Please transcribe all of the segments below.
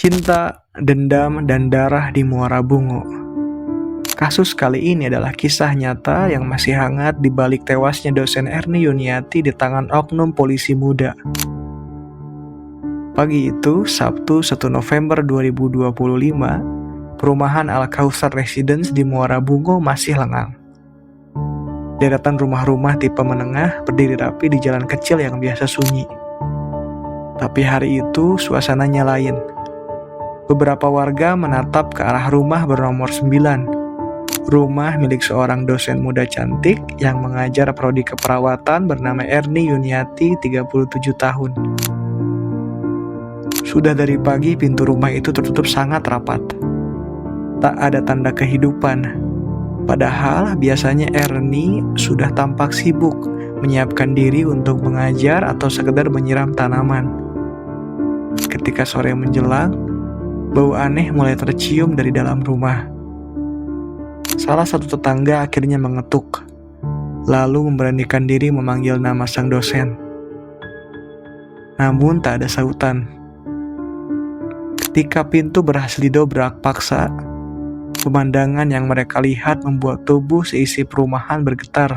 Cinta, dendam, dan darah di Muara Bungo. Kasus kali ini adalah kisah nyata yang masih hangat di balik tewasnya dosen Ernie Yuniati di tangan oknum polisi muda. Pagi itu, Sabtu 1 November 2025, perumahan Al-Kautsar Residence di Muara Bungo masih lengang. Deretan rumah-rumah tipe menengah berdiri rapi di jalan kecil yang biasa sunyi. Tapi hari itu suasananya lain. Beberapa warga menatap ke arah rumah bernomor 9. Rumah milik seorang dosen muda cantik yang mengajar prodi keperawatan bernama Ernie Yuniati, 37 tahun. Sudah dari pagi pintu rumah itu tertutup sangat rapat. Tak ada tanda kehidupan. Padahal biasanya Ernie sudah tampak sibuk menyiapkan diri untuk mengajar atau sekedar menyiram tanaman. Ketika sore menjelang, bau aneh mulai tercium dari dalam rumah. Salah satu tetangga akhirnya mengetuk, lalu memberanikan diri memanggil nama sang dosen. Namun tak ada sautan. Ketika pintu berhasil didobrak paksa, pemandangan yang mereka lihat membuat tubuh seisi perumahan bergetar.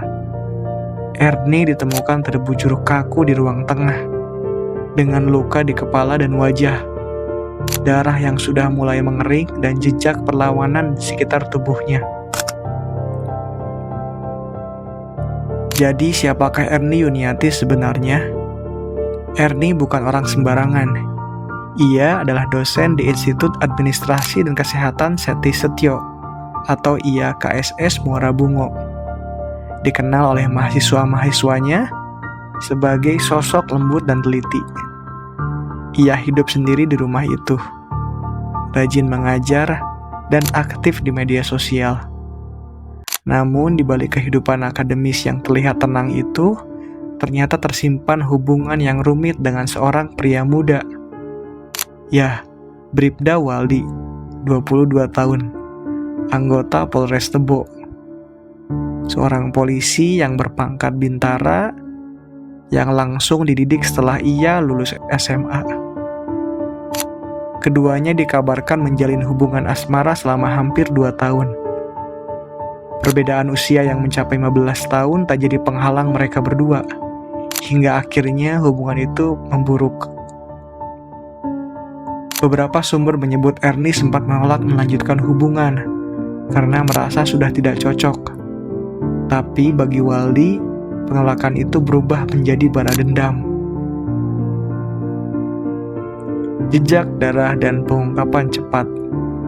Ernie ditemukan terbujur kaku di ruang tengah, dengan luka di kepala dan wajah. Darah yang sudah mulai mengering dan jejak perlawanan di sekitar tubuhnya. Jadi siapakah Ernie Yuniati sebenarnya? Ernie bukan orang sembarangan. Ia adalah dosen di Institut Administrasi dan Kesehatan Seti Setio atau IAKSS Muara Bungo. Dikenal oleh mahasiswa-mahasiswanya sebagai sosok lembut dan teliti. Ia hidup sendiri di rumah itu, rajin mengajar dan aktif di media sosial. Namun di balik kehidupan akademis yang terlihat tenang itu, ternyata tersimpan hubungan yang rumit dengan seorang pria muda. Ya, Bribda Waldi, 22 tahun, anggota Polres Tebo. Seorang polisi yang berpangkat bintara yang langsung dididik setelah ia lulus SMA. Keduanya dikabarkan menjalin hubungan asmara selama hampir 2 tahun. Perbedaan usia yang mencapai 15 tahun tak jadi penghalang mereka berdua, hingga akhirnya hubungan itu memburuk. Beberapa sumber menyebut Ernie sempat menolak melanjutkan hubungan karena merasa sudah tidak cocok. Tapi bagi Waldi, penolakan itu berubah menjadi bara dendam. Jejak darah dan pengungkapan cepat.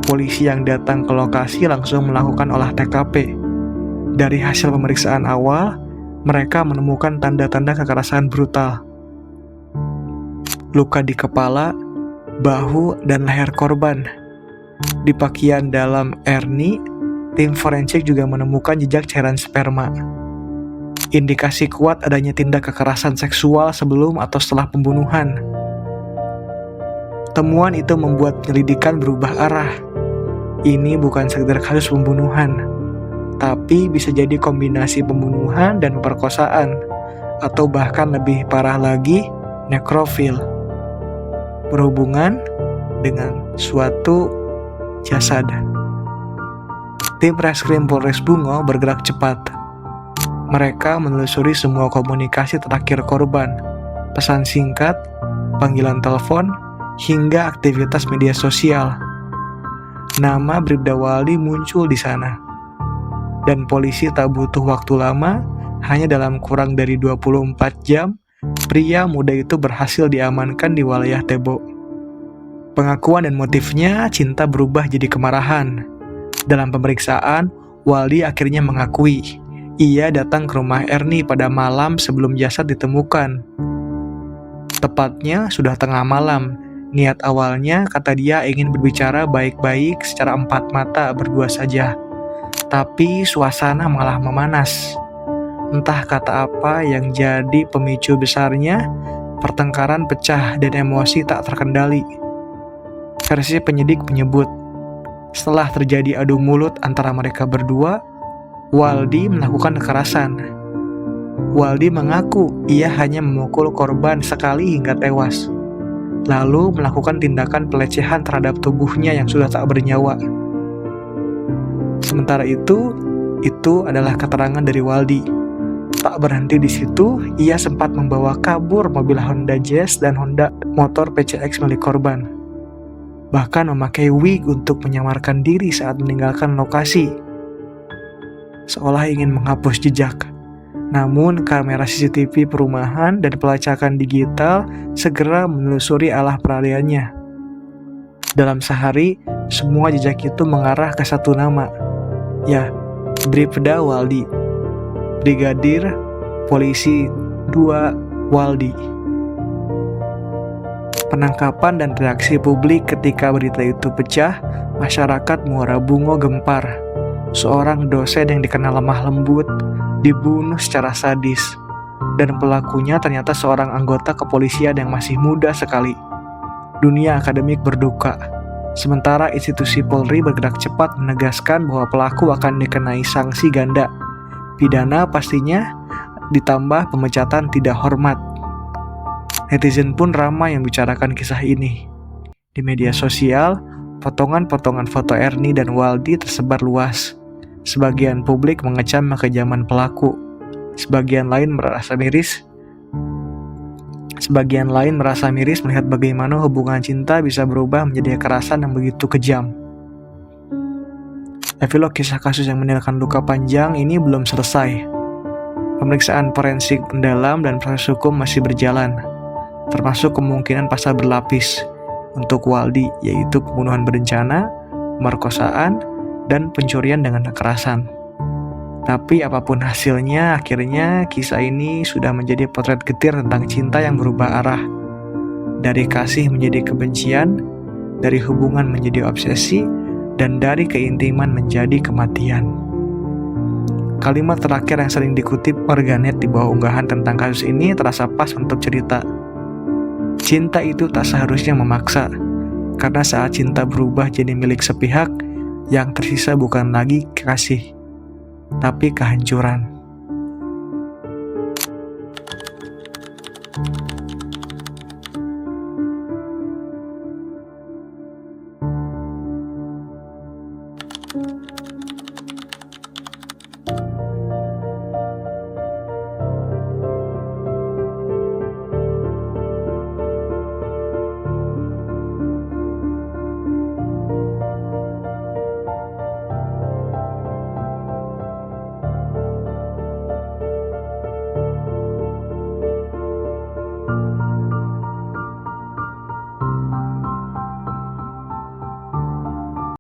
Polisi yang datang ke lokasi langsung melakukan olah TKP. Dari hasil pemeriksaan awal, mereka menemukan tanda-tanda kekerasan brutal. Luka di kepala, bahu, dan leher korban. Di pakaian dalam Ernie, tim forensik juga menemukan jejak cairan sperma. Indikasi kuat adanya tindak kekerasan seksual sebelum atau setelah pembunuhan. Temuan itu membuat penyelidikan berubah arah. Ini bukan sekedar kasus pembunuhan, tapi bisa jadi kombinasi pembunuhan dan pemerkosaan, atau bahkan lebih parah lagi, nekrofil. Berhubungan dengan suatu jasad. Tim Reskrim Polres Bungo bergerak cepat. Mereka menelusuri semua komunikasi terakhir korban, pesan singkat, panggilan telepon, hingga aktivitas media sosial. Nama Bribda Waldi muncul di sana. Dan polisi tak butuh waktu lama, hanya dalam kurang dari 24 jam, pria muda itu berhasil diamankan di wilayah Tebo. Pengakuan dan motifnya, cinta berubah jadi kemarahan. Dalam pemeriksaan, Waldi akhirnya mengakui ia datang ke rumah Ernie pada malam sebelum jasad ditemukan. Tepatnya sudah tengah malam. Niat awalnya, kata dia, ingin berbicara baik-baik secara empat mata berdua saja. Tapi suasana malah memanas. Entah kata apa yang jadi pemicu besarnya, pertengkaran pecah dan emosi tak terkendali. Versi penyidik menyebut, setelah terjadi adu mulut antara mereka berdua, Waldi melakukan kekerasan. Waldi mengaku ia hanya memukul korban sekali hingga tewas. lalu melakukan tindakan pelecehan terhadap tubuhnya yang sudah tak bernyawa. Sementara itu adalah keterangan dari Waldi. Tak berhenti di situ, ia sempat membawa kabur mobil Honda Jazz dan Honda motor PCX milik korban. Bahkan memakai wig untuk menyamarkan diri saat meninggalkan lokasi, seolah ingin menghapus jejak. Namun, kamera CCTV perumahan dan pelacakan digital segera menelusuri arah pelariannya. Dalam sehari, semua jejak itu mengarah ke satu nama. Ya, Bribda Waldi. Brigadir Polisi 2 Waldi. Penangkapan dan reaksi publik ketika berita itu pecah, masyarakat Muara Bungo gempar. Seorang dosen yang dikenal lemah lembut dibunuh secara sadis, dan pelakunya ternyata seorang anggota kepolisian yang masih muda sekali. Dunia akademik berduka, sementara institusi Polri bergerak cepat menegaskan bahwa pelaku akan dikenai sanksi ganda, pidana pastinya, ditambah pemecatan tidak hormat. Netizen pun ramai membicarakan kisah ini. Di media sosial, potongan-potongan foto Ernie dan Waldi tersebar luas. Sebagian publik mengecam kekejaman pelaku. Sebagian lain merasa miris melihat bagaimana hubungan cinta bisa berubah menjadi kekerasan yang begitu kejam. Epilog kisah kasus yang meninggalkan luka panjang ini belum selesai. Pemeriksaan forensik mendalam dan proses hukum masih berjalan, termasuk kemungkinan pasal berlapis untuk Waldi, yaitu pembunuhan berencana, pemerkosaan, dan pencurian dengan kekerasan. Tapi apapun hasilnya, akhirnya kisah ini sudah menjadi potret getir tentang cinta yang berubah arah. Dari kasih menjadi kebencian, dari hubungan menjadi obsesi, dan dari keintiman menjadi kematian. Kalimat terakhir yang sering dikutip warganet di bawah unggahan tentang kasus ini terasa pas untuk cerita. Cinta itu tak seharusnya memaksa, karena saat cinta berubah jadi milik sepihak, yang tersisa bukan lagi kasih, tapi kehancuran.